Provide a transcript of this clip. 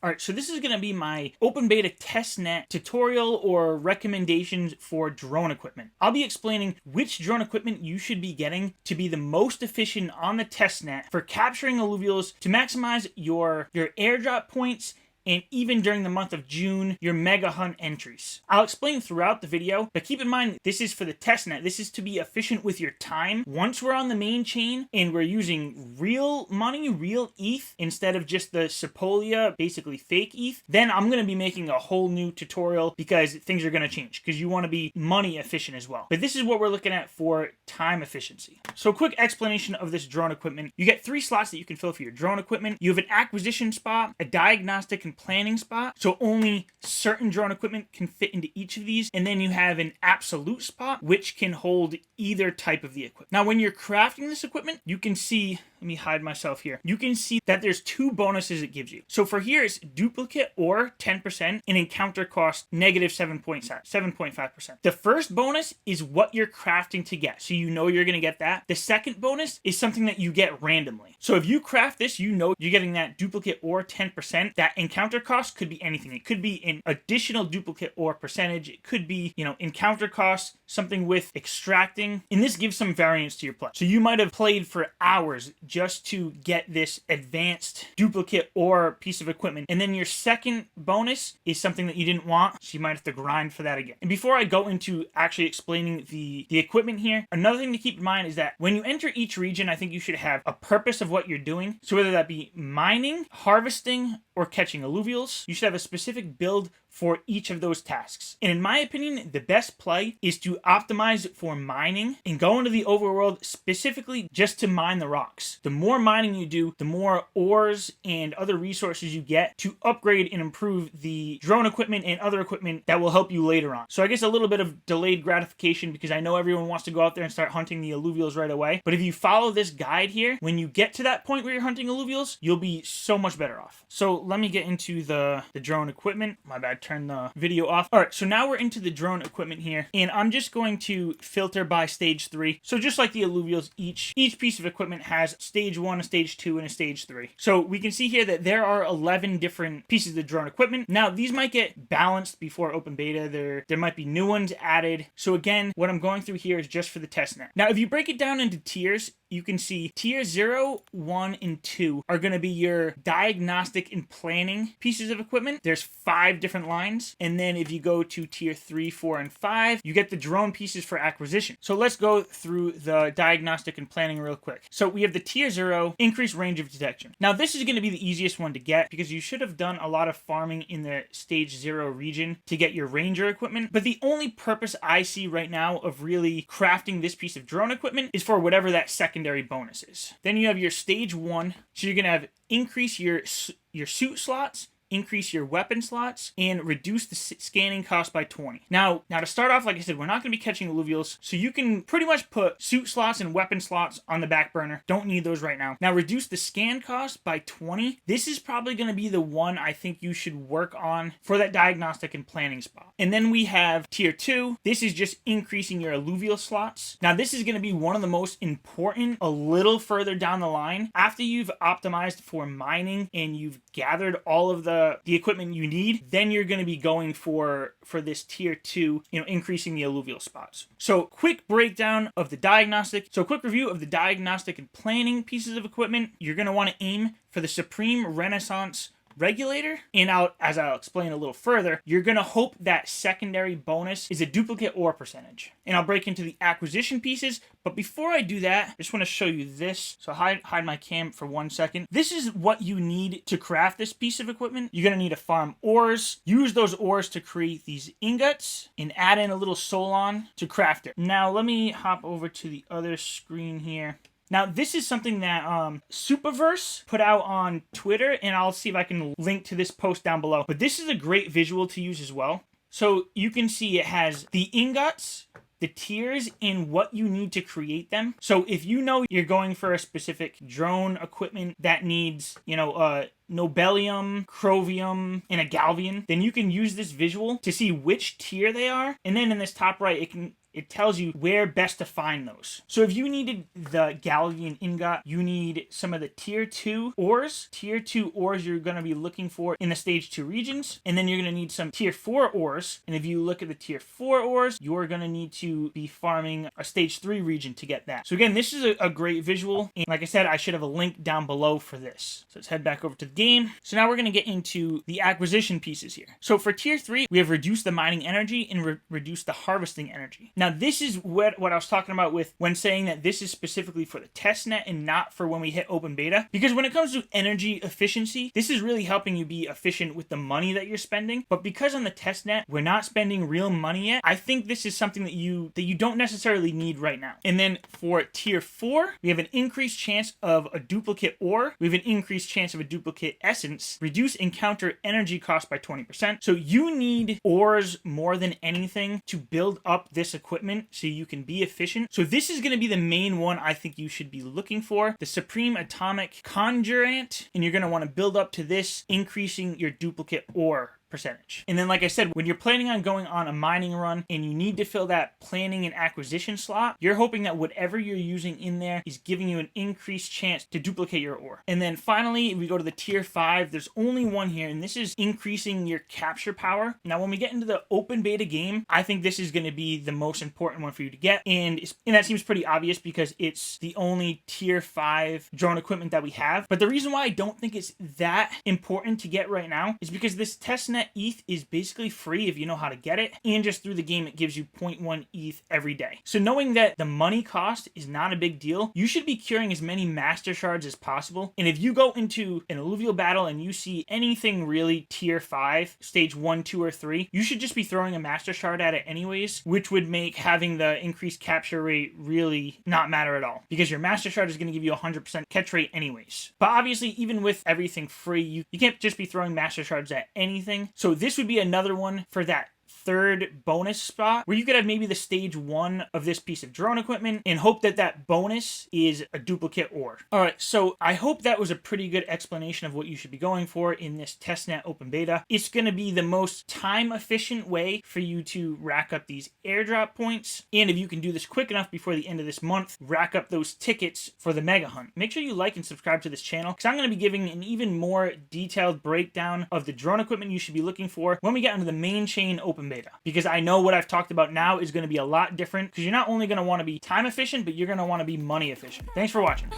All right, so this is going to be my open beta testnet tutorial or recommendations for drone equipment. I'll be explaining which drone equipment you should be getting to be the most efficient on the testnet for capturing alluvials to maximize your airdrop points and even during the month of June, your mega hunt entries. I'll explain throughout the video, but keep in mind, this is for the testnet. This is to be efficient with your time. Once we're on the main chain and we're using real money, real ETH, instead of just the Sepolia, basically fake ETH, then I'm gonna be making a whole new tutorial because things are gonna change, because you wanna be money efficient as well. But this is what we're looking at for time efficiency. So quick explanation of this drone equipment. You get 3 slots that you can fill for your drone equipment. You have an acquisition spot, a diagnostic and planning spot, so only certain drone equipment can fit into each of these, and then you have an absolute spot which can hold either type of the equipment. Now when you're crafting this equipment, you can see, let me hide myself here, you can see that there's 2 bonuses it gives you. So for here it's duplicate or 10% and encounter cost negative 7.5%. The first bonus is what you're crafting to get, so you know you're going to get that. The second bonus is something that you get randomly. So if you craft this, you know you're getting that duplicate or 10%. That encounter cost could be anything. It could be an additional duplicate or percentage. It could be, encounter cost, something with extracting, and this gives some variance to your play. So you might have played for hours just to get this advanced duplicate or piece of equipment, and then your second bonus is something that you didn't want, so you might have to grind for that again. And before I go into actually explaining the equipment here, another thing to keep in mind is that when you enter each region, I think you should have a purpose of what you're doing. So whether that be mining, harvesting, or catching alluvials, you should have a specific build for each of those tasks. And in my opinion, the best play is to optimize for mining and go into the overworld specifically just to mine the rocks. The more mining you do, the more ores and other resources you get to upgrade and improve the drone equipment and other equipment that will help you later on. So I guess a little bit of delayed gratification, because I know everyone wants to go out there and start hunting the alluvials right away. But if you follow this guide here, when you get to that point where you're hunting alluvials, you'll be so much better off. So let me get into the drone equipment. My bad, turn the video off. All right, so now we're into the drone equipment here, and I'm just going to filter by stage 3. So just like the alluvials, each piece of equipment has stage 1, a stage 2, and a stage 3. So we can see here that there are 11 different pieces of drone equipment. Now these might get balanced before open beta. There might be new ones added. So again, what I'm going through here is just for the testnet. Now if you break it down into tiers, you can see tier 0, 1, and 2 are going to be your diagnostic and planning pieces of equipment. There's 5 different lines. And then if you go to tier 3, 4, and 5, you get the drone pieces for acquisition. So let's go through the diagnostic and planning real quick. So we have the tier 0, increased range of detection. Now this is going to be the easiest one to get because you should have done a lot of farming in the stage 0 region to get your ranger equipment. But the only purpose I see right now of really crafting this piece of drone equipment is for whatever that secondary bonus is. Then you have your stage 1. So you're going to have increase your suit slots, increase your weapon slots, and reduce the scanning cost by 20. Now to start off, like I said, we're not going to be catching alluvials, so you can pretty much put suit slots and weapon slots on the back burner. Don't need those right now. Now reduce the scan cost by 20. This is probably going to be the one I think you should work on for that diagnostic and planning spot. And then we have tier 2. This is just increasing your alluvial slots. Now this is going to be one of the most important a little further down the line. After you've optimized for mining and you've gathered all of the equipment you need, then you're going to be going for this tier 2, increasing the alluvial spots. So quick breakdown of the diagnostic. So quick review of the diagnostic and planning pieces of equipment. You're going to want to aim for the Supreme Renaissance Regulator, and as I'll explain a little further, you're going to hope that secondary bonus is a duplicate or percentage. And I'll break into the acquisition pieces, but before I do that, I just want to show you this. So hide my cam for 1 second. This is what you need to craft this piece of equipment. You're going to need to farm ores, use those ores to create these ingots, and add in a little Solon to craft it. Now let me hop over to the other screen here. Now, this is something that Superverse put out on Twitter, and I'll see if I can link to this post down below. But this is a great visual to use as well. So you can see it has the ingots, the tiers, and what you need to create them. So if you know you're going for a specific drone equipment that needs, Nobelium, Chromium, and a Galvian, then you can use this visual to see which tier they are. And then in this top right, it tells you where best to find those. So if you needed the galleon ingot, you need some of the tier 2 ores. Tier 2 ores you're going to be looking for in the stage 2 regions, and then you're going to need some tier 4 ores. And if you look at the tier 4 ores, you're going to need to be farming a stage 3 region to get that. So again, this is a great visual, and like I said, I should have a link down below for this. So let's head back over to the game. So now we're going to get into the acquisition pieces here. So for tier 3, we have reduced the mining energy and reduced the harvesting energy. Now this is what I was talking about with when saying that this is specifically for the testnet and not for when we hit open beta, because when it comes to energy efficiency, this is really helping you be efficient with the money that you're spending. But because on the testnet we're not spending real money yet, I think this is something that you don't necessarily need right now. And then for tier 4, we have an increased chance of a duplicate ore, we have an increased chance of a duplicate essence, reduce encounter energy cost by 20%. So you need ores more than anything to build up this equipment so you can be efficient. So this is going to be the main one I think you should be looking for, the Supreme Atomic Conjurant, and you're going to want to build up to this, increasing your duplicate ore percentage. And then like I said, when you're planning on going on a mining run and you need to fill that planning and acquisition slot, you're hoping that whatever you're using in there is giving you an increased chance to duplicate your ore. And then finally, if we go to the tier 5, there's only one here, and this is increasing your capture power. Now when we get into the open beta game, I think this is going to be the most important one for you to get, and that seems pretty obvious because it's the only tier 5 drone equipment that we have. But the reason why I don't think it's that important to get right now is because this testnet ETH is basically free if you know how to get it, and just through the game it gives you 0.1 ETH every day. So knowing that the money cost is not a big deal, you should be curing as many master shards as possible. And if you go into an alluvial battle and you see anything really tier 5, stage 1, 2, or 3, you should just be throwing a master shard at it anyways, which would make having the increased capture rate really not matter at all, because your master shard is going to give you 100% catch rate anyways. But obviously, even with everything free, you can't just be throwing master shards at anything. So this would be another one for that third bonus spot where you could have maybe the stage 1 of this piece of drone equipment and hope that that bonus is a duplicate ore. All right, so I hope that was a pretty good explanation of what you should be going for in this testnet open beta. It's going to be the most time efficient way for you to rack up these airdrop points, and if you can do this quick enough before the end of this month, rack up those tickets for the mega hunt. Make sure you like and subscribe to this channel, because I'm going to be giving an even more detailed breakdown of the drone equipment you should be looking for when we get into the main chain open beta, because I know what I've talked about now is going to be a lot different, because you're not only going to want to be time efficient, but you're going to want to be money efficient. Thanks for watching.